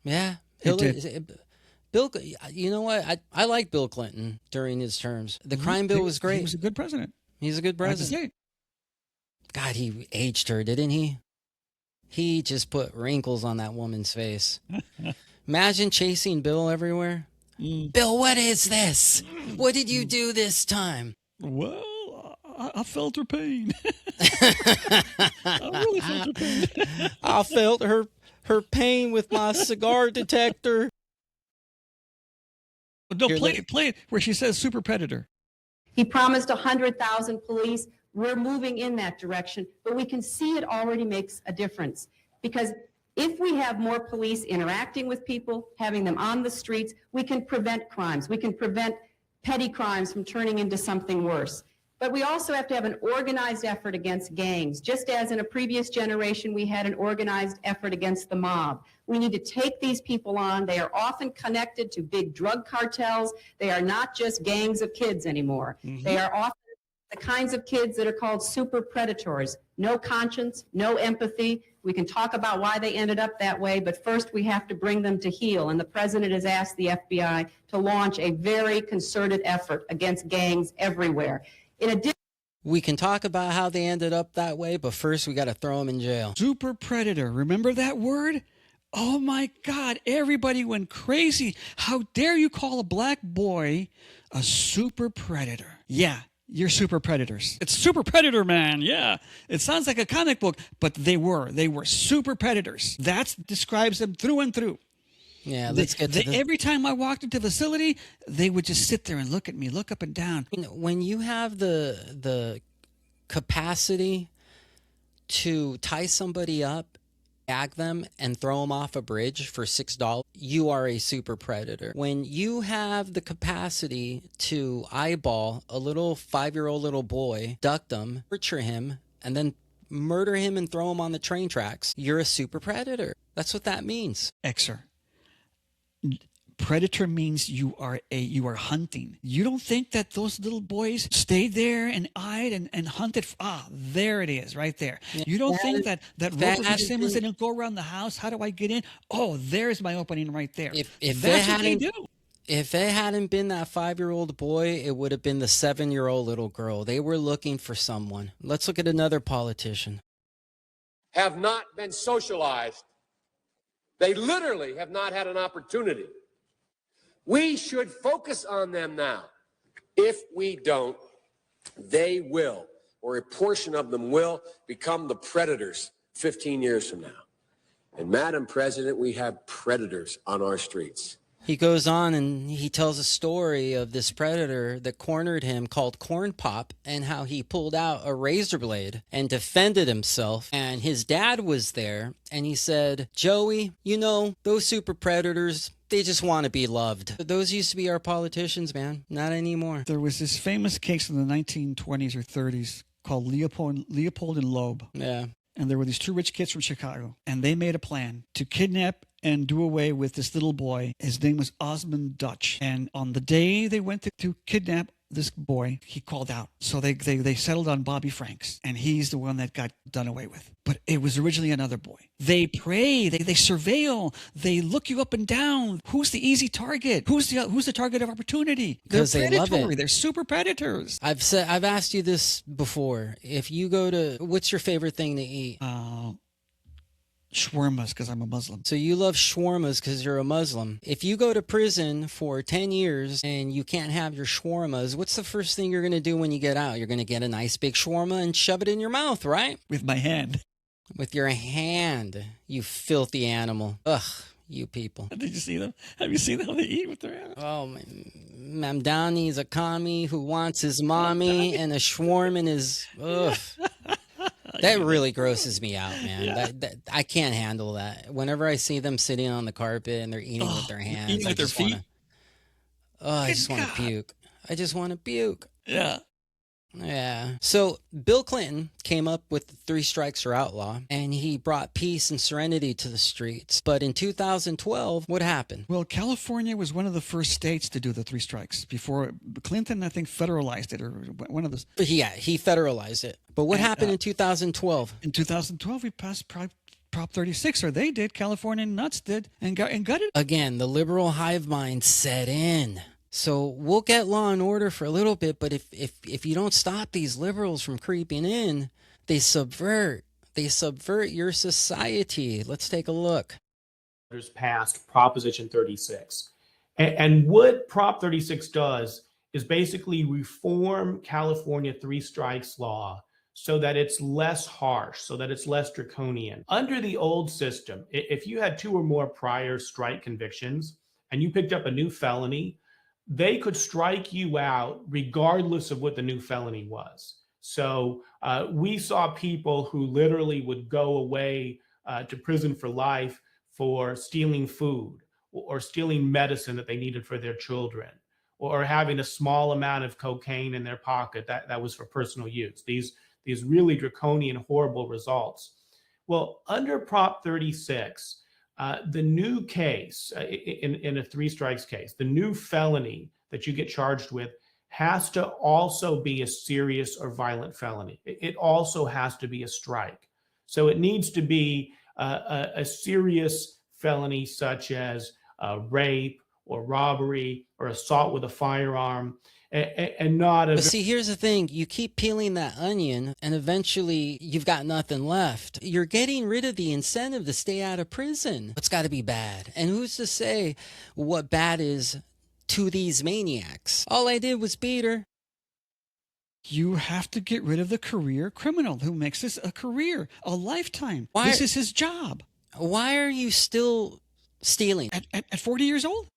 Yeah. Bill, you know what? I like Bill Clinton during his terms. The crime bill was great. He was a good president. He's a good president. God, he aged her, didn't he? He just put wrinkles on that woman's face. Imagine chasing Bill everywhere. Bill, what is this? What did you do this time? Well, I felt her pain. I really felt her pain. I felt her pain with my cigar detector. No, play it where she says super predator. He promised 100,000 police. We're moving in that direction, but we can see it already makes a difference. Because if we have more police interacting with people, having them on the streets, we can prevent crimes. We can prevent petty crimes from turning into something worse. But we also have to have an organized effort against gangs. Just as in a previous generation, we had an organized effort against the mob. We need to take these people on. They are often connected to big drug cartels. They are not just gangs of kids anymore. They are often the kinds of kids that are called super predators. No conscience, no empathy. We can talk about why they ended up that way, but first we have to bring them to heel. And the president has asked the FBI to launch a very concerted effort against gangs everywhere. In addition, we can talk about how they ended up that way, but first we got to throw them in jail. Super predator. Remember that word? Oh my God, everybody went crazy. How dare you call a black boy a super predator? Yeah, you're super predators. It's super predator, man. Yeah, it sounds like a comic book, but they were super predators. That describes them through and through. Yeah, let's get to every time I walked into the facility, they would just sit there and look at me, look up and down. When you have the capacity to tie somebody up, gag them, and throw them off a bridge for $6, you are a super predator. When you have the capacity to eyeball a little 5-year-old little boy, duck him, torture him, and then murder him and throw him on the train tracks, you're a super predator. That's what that means. Xer. Predator means you are hunting. You don't think that those little boys stayed there and eyed and hunted? There it is, right there. Yeah, you don't think that Robert and Simmons didn't go around the house? How do I get in? Oh, there's my opening right there. If it hadn't been that 5-year-old boy, it would have been the 7-year-old little girl. They were looking for someone. Let's look at another politician. Have not been socialized. They literally have not had an opportunity. We should focus on them now. If we don't, they will, or a portion of them will, become the predators 15 years from now. And Madam President, we have predators on our streets. He goes on and he tells a story of this predator that cornered him called Corn Pop, and how he pulled out a razor blade and defended himself. And his dad was there and he said, Joey, you know, those super predators, they just want to be loved. Those used to be our politicians, man. Not anymore. There was this famous case in the 1920s or 30s called Leopold and Loeb. Yeah. And there were these two rich kids from Chicago, and they made a plan to kidnap and do away with this little boy. His name was Osmond Dutch. And on the day they went to kidnap this boy, he called out. So they settled on Bobby Franks, and he's the one that got done away with. But it was originally another boy. They prey, they surveil, they look you up and down. Who's the easy target? Who's the target of opportunity? They're predatory. Love it. They're super predators. I've asked you this before. If you go to, what's your favorite thing to eat? Shawarmas, because I'm a Muslim. So you love shawarmas because you're a Muslim. If you go to prison for 10 years and you can't have your shawarmas, what's the first thing you're going to do when you get out? You're going to get a nice big shawarma and shove it in your mouth, right? With my hand. With your hand, you filthy animal. Ugh, you people. Did you see them? Have you seen how they eat with their hands? Oh, Mamdani's a commie who wants his mommy and a shawarma in his... Ugh. That really grosses me out, man. Yeah. That I can't handle that. Whenever I see them sitting on the carpet and they're eating with their hands, eating with their feet. I just want to puke. I just want to puke. Yeah. Yeah. So Bill Clinton came up with the 3 strikes or outlaw, and he brought peace and serenity to the streets. But in 2012, what happened? Well, California was one of the first states to do the 3 strikes before Clinton, I think, federalized it, or one of those. Yeah, he federalized it. But what happened in 2012? In 2012, we passed Prop 36, or they did. California nuts did, and got it. Again, the liberal hive mind set in. So we'll get law and order for a little bit, but if you don't stop these liberals from creeping in, they subvert your society. Let's take a look. Passed Proposition 36. And what Prop 36 does is basically reform California 3 strikes law so that it's less harsh, so that it's less draconian. Under the old system, if you had 2 or more prior strike convictions and you picked up a new felony, they could strike you out regardless of what the new felony was. So we saw people who literally would go away to prison for life for stealing food or stealing medicine that they needed for their children, or having a small amount of cocaine in their pocket that was for personal use. These really draconian, horrible results. Well, under Prop 36, the new case in a 3 strikes case, the new felony that you get charged with has to also be a serious or violent felony. It also has to be a strike. So it needs to be a serious felony such as rape or robbery or assault with a firearm, and not a... But see, here's the thing. You keep peeling that onion, and eventually you've got nothing left. You're getting rid of the incentive to stay out of prison. It's got to be bad. And who's to say what bad is to these maniacs? All I did was beat her. You have to get rid of the career criminal who makes this a career, a lifetime. This is his job. Why are you still stealing? At 40 years old?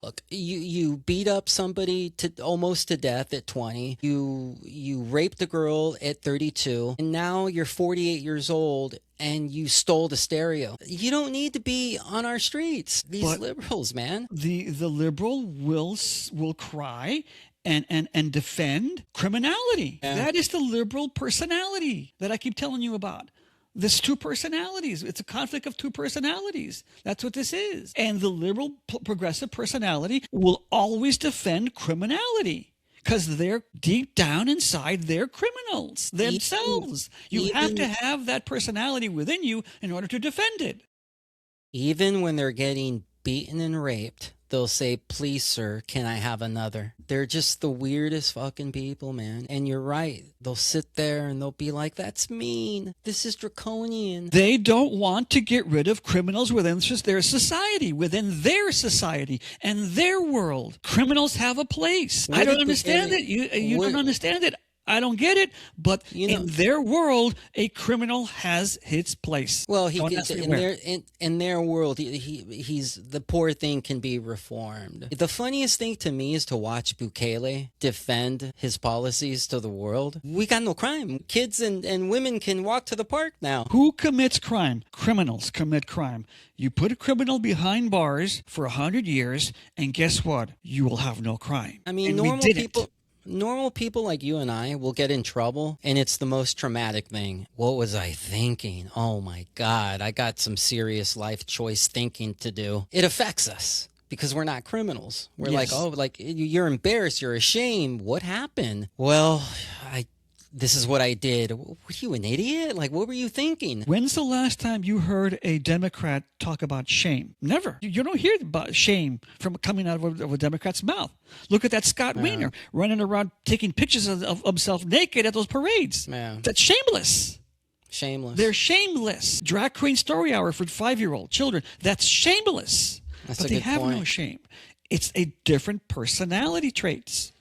Look, you beat up somebody to almost to death at 20. You raped a girl at 32, and now you're 48 years old and you stole the stereo. You don't need to be on our streets. These liberals, man. The liberal will cry and defend criminality. Yeah. That is the liberal personality that I keep telling you about. There's 2 personalities. It's a conflict of 2 personalities. That's what this is. And the liberal progressive personality will always defend criminality because they're deep down inside, they're criminals themselves. You have to have that personality within you in order to defend it. Even when they're getting beaten and raped, they'll say, "Please, sir, can I have another?" They're just the weirdest fucking people, man. And you're right. They'll sit there and they'll be like, "That's mean. This is draconian." They don't want to get rid of criminals within their society, and their world. Criminals have a place. I don't understand it. You don't understand it. I don't get it, but in their world, a criminal has its place. Well, in their world, he's the poor thing can be reformed. The funniest thing to me is to watch Bukele defend his policies to the world. We got no crime. Kids and women can walk to the park now. Who commits crime? Criminals commit crime. You put a criminal behind bars for 100 years, and guess what? You will have no crime. I mean, normal people like you and I will get in trouble, and it's the most traumatic thing. What was I thinking? Oh my God, I got some serious life choice thinking to do. It affects us because we're not criminals. We're like, oh, like you're embarrassed, you're ashamed. What happened? Well, this is what I did. Were you an idiot? Like, what were you thinking? When's the last time you heard a Democrat talk about shame? Never. You don't hear about shame from coming out of a Democrat's mouth. Look at that Scott Wiener running around taking pictures of himself naked at those parades. That's shameless. Shameless. They're shameless. Drag queen story hour for 5-year-old children. That's shameless. That's but a they good have point. no shame. It's a different personality traits.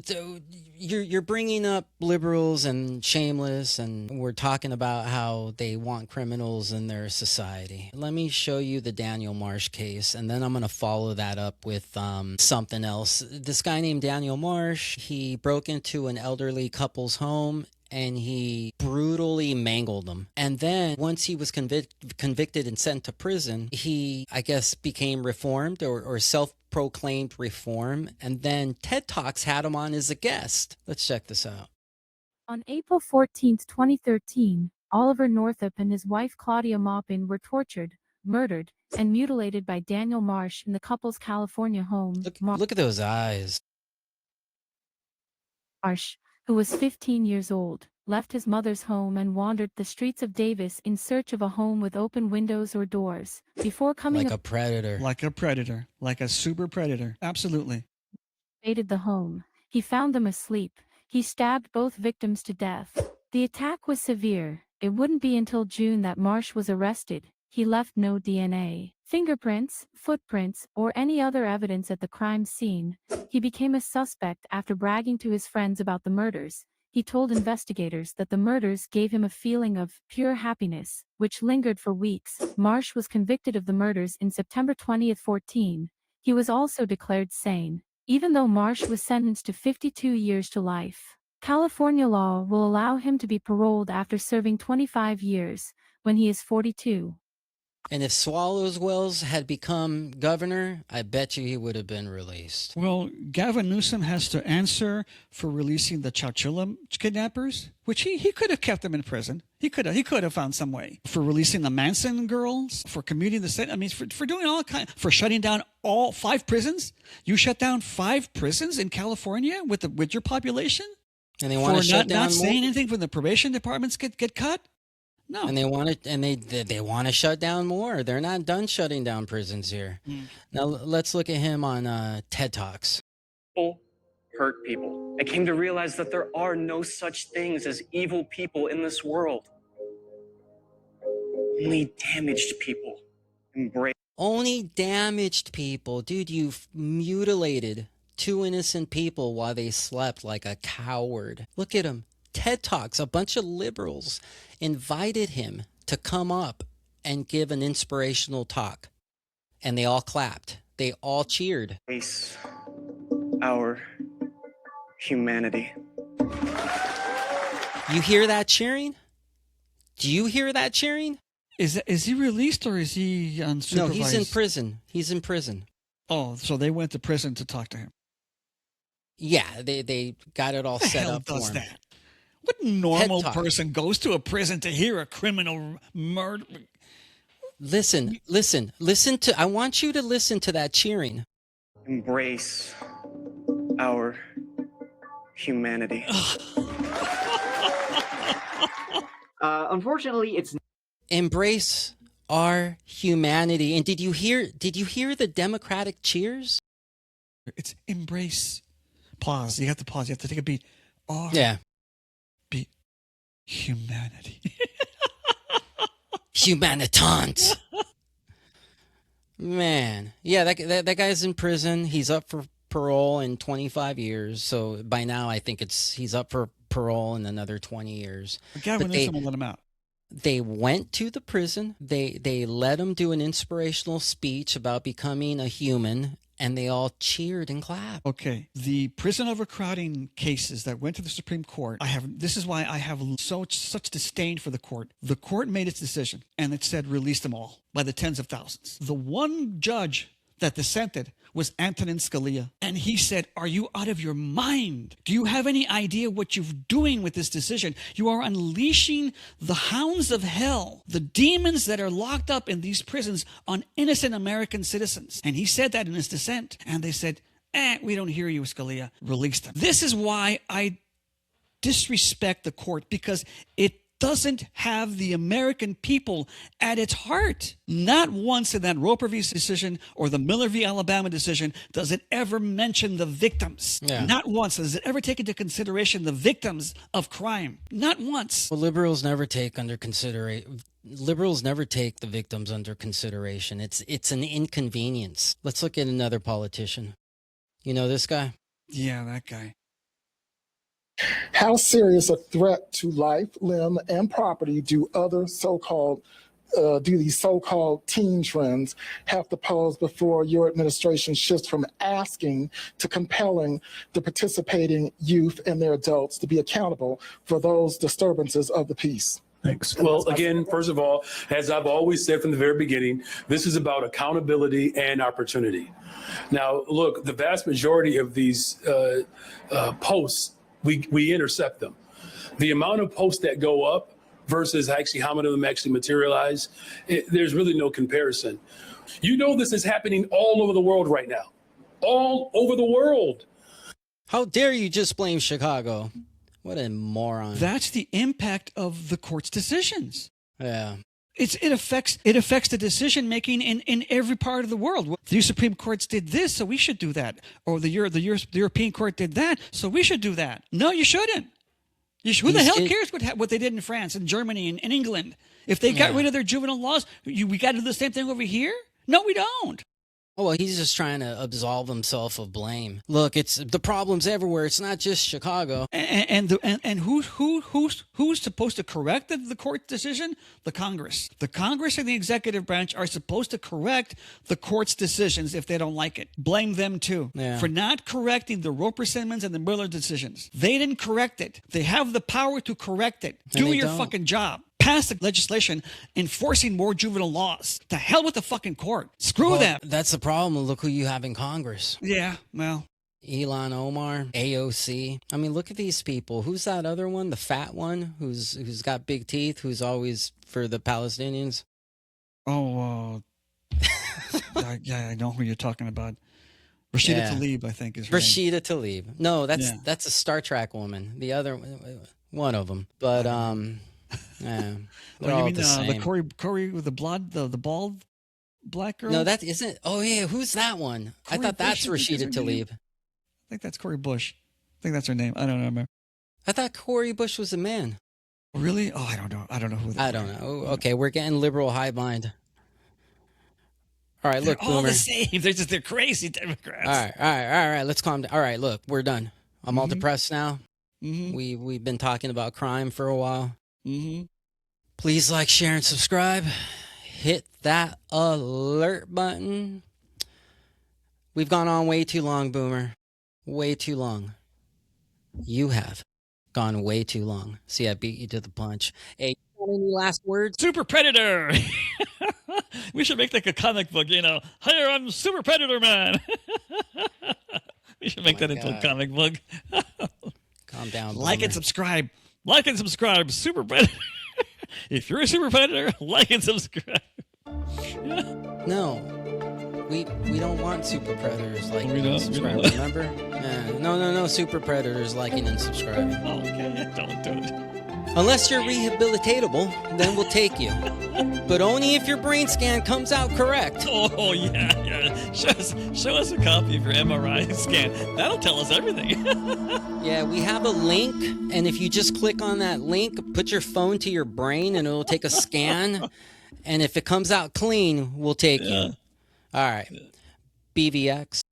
So you're bringing up liberals and shameless, and we're talking about how they want criminals in their society. Let me show you the Daniel Marsh case, and then I'm going to follow that up with something else. This guy named Daniel Marsh, he broke into an elderly couple's home, and he brutally mangled them. And then once he was convicted and sent to prison, he, I guess, became reformed or self-proclaimed reform. And then TED Talks had him on as a guest. Let's check this out. On April 14, 2013, Oliver Northup and his wife Claudia Maupin were tortured, murdered, and mutilated by Daniel Marsh in the couple's California home. Look at those eyes. Marsh, who was 15 years old, left his mother's home and wandered the streets of Davis in search of a home with open windows or doors, before coming like a predator. Like a predator. Like a super predator. Absolutely. Invaded the home. He found them asleep. He stabbed both victims to death. The attack was severe. It wouldn't be until June that Marsh was arrested. He left no DNA, fingerprints, footprints, or any other evidence at the crime scene. He became a suspect after bragging to his friends about the murders. He told investigators that the murders gave him a feeling of pure happiness, which lingered for weeks. Marsh was convicted of the murders in September 2014. He was also declared sane. Even though Marsh was sentenced to 52 years to life, California law will allow him to be paroled after serving 25 years, when he is 42. And if Swallows Wells had become governor, I bet you he would have been released. Well, Gavin Newsom has to answer for releasing the Chowchilla kidnappers, which he could have kept them in prison. He could have found some way. For releasing the Manson girls, for commuting the state. I mean, for doing all kind, for shutting down all 5 prisons. You shut down 5 prisons in California with your population, and they want to shut down not saying anything when the probation departments get cut. No. And they want to, and they want to shut down more. They're not done shutting down prisons here. Now let's look at him on TED Talks. People hurt people. I came to realize that there are no such things as evil people in this world. Only damaged people. Only damaged people. Dude, you've mutilated 2 innocent people while they slept like a coward. Look at him. TED Talks, a bunch of liberals invited him to come up and give an inspirational talk. And they all clapped. They all cheered. Our humanity. You hear that cheering? Do you hear that cheering? Is he released or is he unsupervised? No, he's in prison. He's in prison. Oh, so they went to prison to talk to him. Yeah, they got it all set up for him. That? What normal person goes to a prison to hear a criminal murder? Listen to, I want you to listen to that cheering. Embrace our humanity. Unfortunately, it's embrace our humanity. And did you hear the Democratic cheers? It's embrace. Pause. You have to pause. You have to take a beat. Yeah. Beat. Humanity. Humanitants. Man. Yeah, that guy's in prison. He's up for parole in 25 years. So by now I think he's up for parole in another 20 years. Gavin Newsom will let him out. They went to the prison. They let him do an inspirational speech about becoming a human, and they all cheered and clapped. Okay, the prison overcrowding cases that went to the Supreme Court, this is why I have such disdain for the court. The court made its decision, and it said release them all by the tens of thousands. The one judge that dissented was Antonin Scalia. And he said, are you out of your mind? Do you have any idea what you're doing with this decision? You are unleashing the hounds of hell, the demons that are locked up in these prisons on innocent American citizens. And he said that in his dissent. And they said, we don't hear you, Scalia. Release them. This is why I disrespect the court, because it doesn't have the American people at its heart. Not once in that Roper v. decision or the Miller v. Alabama decision does it ever mention the victims. Yeah. Not once does it ever take into consideration the victims of crime. Not once. Well, liberals never take the victims under consideration. It's an inconvenience. Let's look at another politician. You know this guy? Yeah, that guy. How serious a threat to life, limb, and property do other so-called do these so-called teen trends have to pause before your administration shifts from asking to compelling the participating youth and their adults to be accountable for those disturbances of the peace? Thanks. Well, again, first of all, as I've always said from the very beginning, this is about accountability and opportunity. Now, look, the vast majority of these posts, we intercept them. The amount of posts that go up versus actually how many of them actually materialize, there's really no comparison. You know, this is happening all over the world right now. All over the world. How dare you just blame Chicago? What a moron. That's the impact of the court's decisions. Yeah. It affects the decision making in every part of the world. The Supreme Courts did this, so we should do that. Or the European Court did that, so we should do that. No, you shouldn't. Who the hell cares what they did in France and Germany and England? If they got rid of their juvenile laws, we got to do the same thing over here? No, we don't. Oh, well, he's just trying to absolve himself of blame. Look, it's the problem's everywhere. It's not just Chicago. And who's supposed to correct the court's decision? The Congress. The Congress and the executive branch are supposed to correct the court's decisions if they don't like it. Blame them too for not correcting the Roper-Simmons and the Miller decisions. They didn't correct it. They have the power to correct it. Do your fucking job. Pass the legislation enforcing more juvenile laws. The hell with the fucking court. Screw them. That's the problem. Look who you have in Congress. Yeah, well. Ilhan Omar, AOC. I mean, look at these people. Who's that other one? The fat one who's got big teeth, who's always for the Palestinians? Oh, I know who you're talking about. Rashida Tlaib, I think, is her name. Rashida Tlaib. No, that's a Star Trek woman. The other one of them. But yeah, they're all the same. The Corey with the bald black girl? No, that isn't. Oh yeah, who's that one? I thought that's Rashida Tlaib. I think that's Corey Bush. I think that's her name. I don't remember. I thought Corey Bush was a man. Really? Oh, I don't know. I don't know who that is. I don't know. Okay, we're getting liberal high mind. All right, look, they're all Boomer. the same. They're crazy Democrats. All right. Let's calm down. All right, look, we're done. I'm all depressed now. We've been talking about crime for a while. Please like, share, and subscribe. Hit that alert button. We've gone on way too long, Boomer. Way too long. You have gone way too long. See, I beat you to the punch. Hey, any last words? Super Predator! We should make like a comic book, you know. Hi, I'm Super Predator Man. We should make that into a comic book. Calm down, Boomer. Like and subscribe. Like and subscribe. Super Predator. If you're a Super Predator, like and subscribe. No. We don't want super predators liking and subscribing, remember? No, super predators liking and subscribing. Oh, okay, don't do it. Unless you're rehabilitatable, then we'll take you. But only if your brain scan comes out correct. Oh, yeah. Show us a copy of your MRI scan. That'll tell us everything. Yeah, we have a link, and if you just click on that link, put your phone to your brain, and it'll take a scan. And if it comes out clean, we'll take you. All right. BVX.